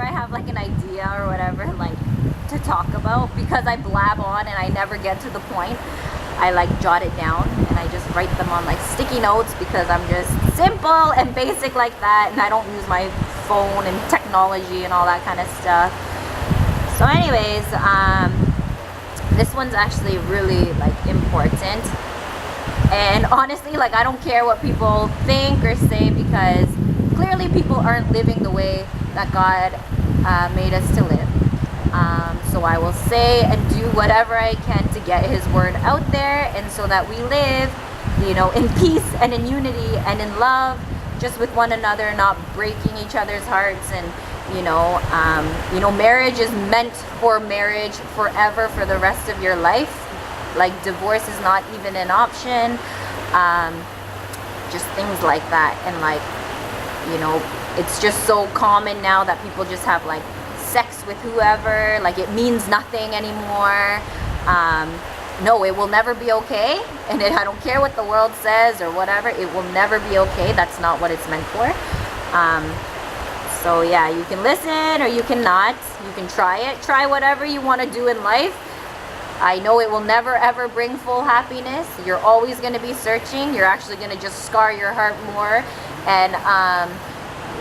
I have like an idea or whatever, like to talk about, because I blab on and I never get to the point, I like jot it down and I just write them on like sticky notes, because I'm just simple and basic like that, and I don't use my phone and technology and all that kind of stuff. So anyways, this one's actually really like important, and honestly, like, I don't care what people think or say, because clearly people aren't living the way that God made us to live. So I will say and do whatever I can to get his word out there, and so that we live, you know, in peace and in unity and in love, just with one another, not breaking each other's hearts. And marriage is meant for marriage forever, for the rest of your life. Like, divorce is not even an option. Just things like that. And like, it's just so common now that people just have like sex with whoever, like it means nothing anymore. No, it will never be okay, and I don't care what the world says or whatever, it will never be okay. That's not what it's meant for. So yeah, you can listen or you cannot. You can try it, try whatever you want to do in life. I know it will never ever bring full happiness. You're always going to be searching. You're actually going to just scar your heart more, and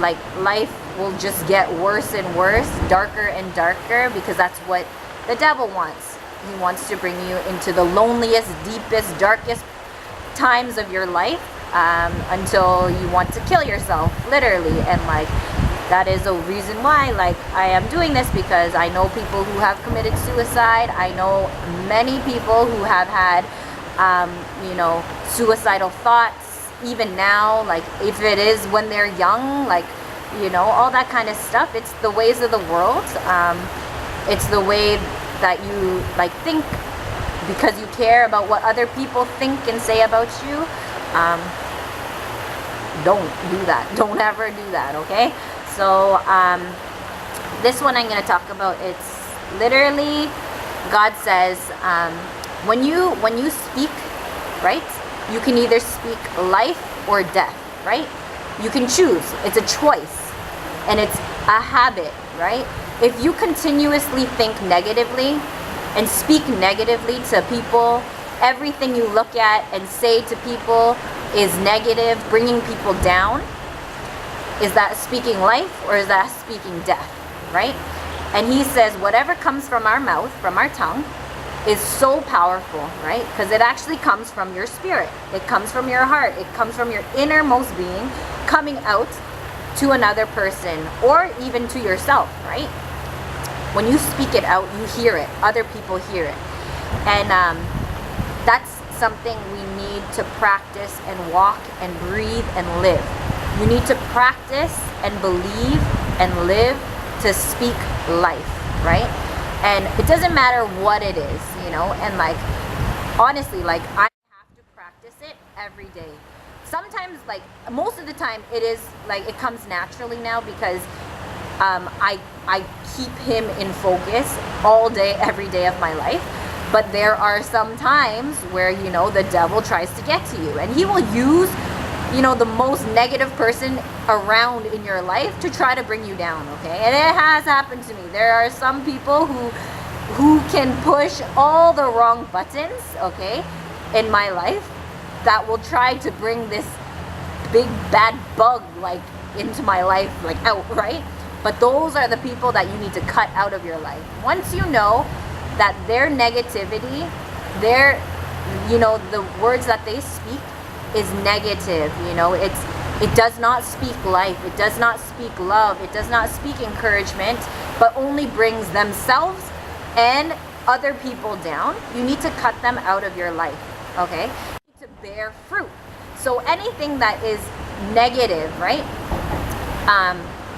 like, life will just get worse and worse, darker and darker, because that's what the devil wants. He wants to bring you into the loneliest, deepest, darkest times of your life, until you want to kill yourself, literally. And like, that is a reason why, like, I am doing this, because I know people who have committed suicide. I know many people who have had suicidal thoughts, even now, like, if it is when they're young, like, all that kind of stuff. It's the ways of the world. It's the way that you like think, because you care about what other people think and say about you. Don't do that. Don't ever do that, okay? So this one I'm going to talk about, it's literally, God says, when you speak, right, you can either speak life or death, right? You can choose. It's a choice, and it's a habit, right? If you continuously think negatively and speak negatively to people, everything you look at and say to people is negative, bringing people down, is that speaking life or is that speaking death, right? And he says whatever comes from our mouth, from our tongue, is so powerful, right? Because it actually comes from your spirit. It comes from your heart. It comes from your innermost being, coming out to another person, or even to yourself, right? When you speak it out, you hear it. Other people hear it. And that's something we need to practice and walk and breathe and live. You need to practice and believe and live to speak life, right? And it doesn't matter what it is, and like, honestly, like, I have to practice it every day. Sometimes, like, most of the time, it is like, it comes naturally now, because I keep him in focus all day, every day of my life. But there are some times where, the devil tries to get to you, and he will use, the most negative person around in your life to try to bring you down, okay? And it has happened to me. There are some people who can push all the wrong buttons, okay, in my life, that will try to bring this big bad bug, like, into my life, like, out, right? But those are the people that you need to cut out of your life. Once you know that their negativity, the words that they speak is negative, it does not speak life, it does not speak love, it does not speak encouragement, but only brings themselves and other people down. You need to cut them out of your life, okay? You need to bear fruit. So anything that is negative, right?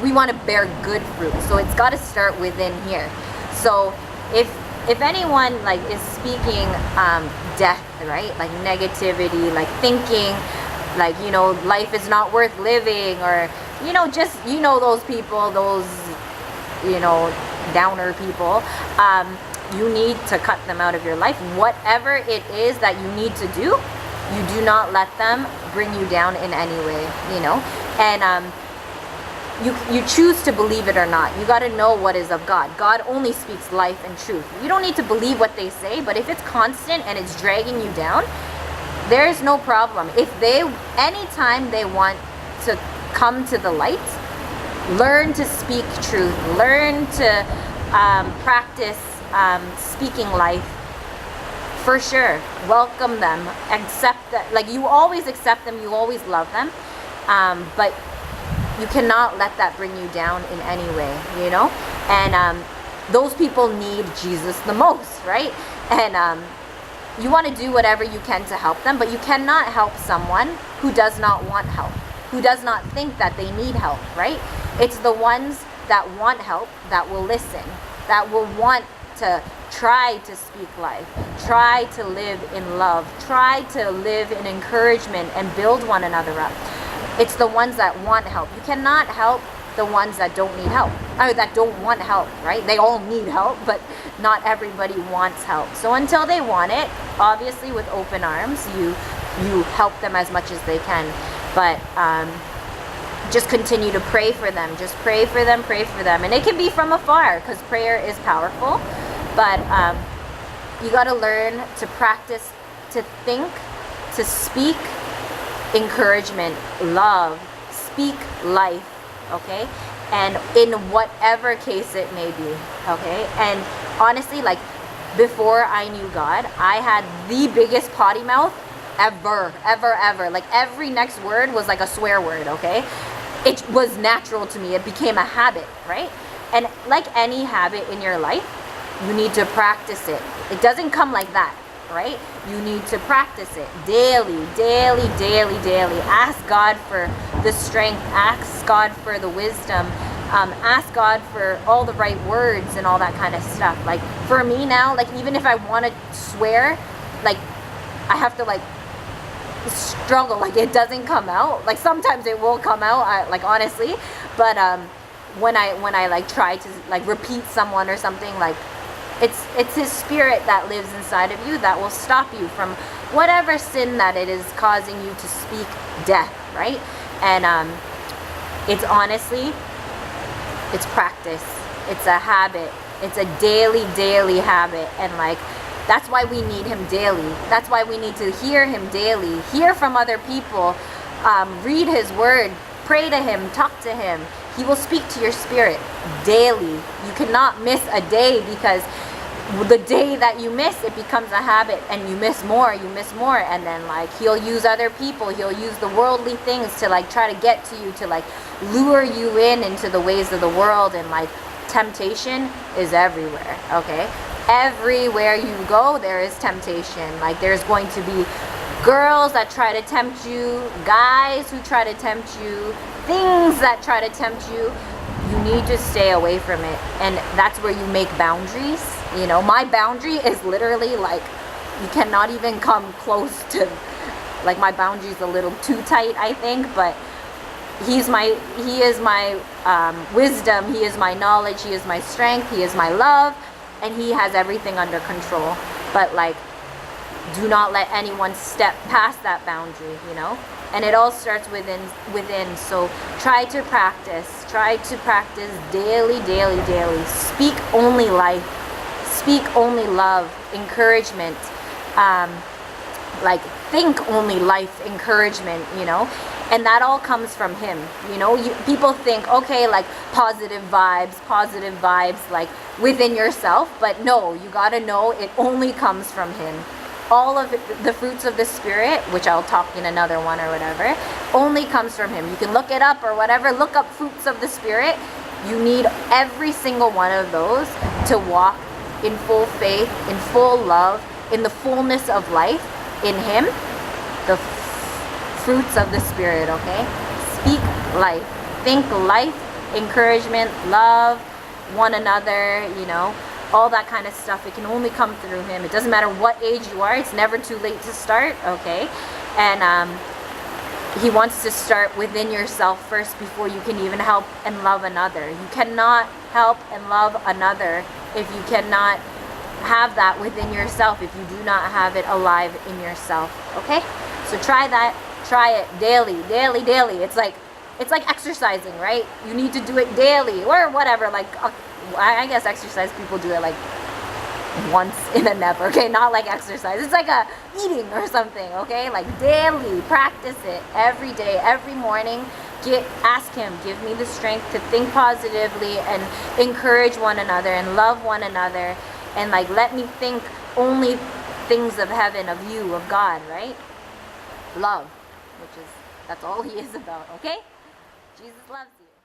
We want to bear good fruit. So it's got to start within here. So if anyone like is speaking death, right, like negativity, like thinking like, life is not worth living, or just those people, those downer people, you need to cut them out of your life. Whatever it is that you need to do, you do not let them bring you down in any way, And you choose to believe it or not. You got to know what is of God. God only speaks life and truth. You don't need to believe what they say, but if it's constant and it's dragging you down, there's no problem. If they, anytime they want to come to the light, learn to speak truth, learn to practice speaking life. For sure, welcome them, accept that. Like, you always accept them, you always love them, but you cannot let that bring you down in any way, you know. And those people need Jesus the most, right? And you want to do whatever you can to help them, but you cannot help someone who does not want help, who does not think that they need help, right? It's the ones that want help that will listen, that will want to try to speak life, try to live in love, try to live in encouragement and build one another up. It's the ones that want help. You cannot help the ones that don't need help, or that don't want help, right? They all need help, but not everybody wants help. So until they want it, obviously with open arms, you help them as much as they can. But just continue to pray for them. Just pray for them, pray for them. And it can be from afar, because prayer is powerful. But you got to learn to practice, to think, to speak encouragement, love, speak life, okay? And in whatever case it may be, okay? And honestly, like, before I knew God, I had the biggest potty mouth ever. Like, every next word was like a swear word, okay? It was natural to me. It became a habit, right? And like any habit in your life, you need to practice it. It doesn't come like that, right? You need to practice it daily. Ask God for the strength. Ask God for the wisdom. Ask God for all the right words and all that kind of stuff. Like, for me now, like, even if I want to swear, like, I have to, like, struggle. Like, it doesn't come out. Like, sometimes it will come out, like, honestly. But when I like try to like repeat someone or something, like, it's His Spirit that lives inside of you that will stop you from whatever sin that it is causing you to speak death, right? And it's honestly, it's practice. It's a habit. It's a daily habit. And like, that's why we need Him daily. That's why we need to hear Him daily. Hear from other people. Read His Word. Pray to Him. Talk to Him. He will speak to your spirit daily. You cannot miss a day, because the day that you miss, it becomes a habit, and you miss more, and then like He'll use other people, He'll use the worldly things to like try to get to you, to like lure you into the ways of the world. And like, temptation is everywhere, okay? Everywhere you go, there is temptation. Like, there's going to be girls that try to tempt you, guys who try to tempt you, things that try to tempt you. You need to stay away from it. And that's where you make boundaries. You know, my boundary is literally like, you cannot even come close to, like, my boundary is a little too tight, I think. But He is my wisdom, He is my knowledge, He is my strength, He is my love, and He has everything under control. But like, do not let anyone step past that boundary, you know? And it all starts within. So try to practice daily. Speak only life, speak only love, encouragement, like, think only life, encouragement, you know? And that all comes from Him, you know? People think, okay, like, positive vibes, like, within yourself. But no, you gotta know it only comes from Him. All of it, the fruits of the Spirit, which I'll talk in another one or whatever, only comes from Him. You can look it up or whatever. Look up fruits of the Spirit. You need every single one of those to walk in full faith, in full love, in the fullness of life, in Him. The fruits of the Spirit, okay? Speak life. Think life, encouragement, love, one another, you know? All that kind of stuff. It can only come through Him. It doesn't matter what age you are. It's never too late to start, okay? And He wants to start within yourself first before you can even help and love another. You cannot help and love another if you cannot have that within yourself, if you do not have it alive in yourself, okay? So try that. Try it daily. It's like it's like exercising, right? You need to do it daily or whatever. Like, I guess exercise people do it like once in a never, okay? Not like exercise. It's like a eating or something, okay? Like daily, practice it every day, every morning. Ask him, give me the strength to think positively and encourage one another and love one another, and like let me think only things of heaven, of you, of God, right? Love, which is, that's all he is about, okay? Jesus loves you.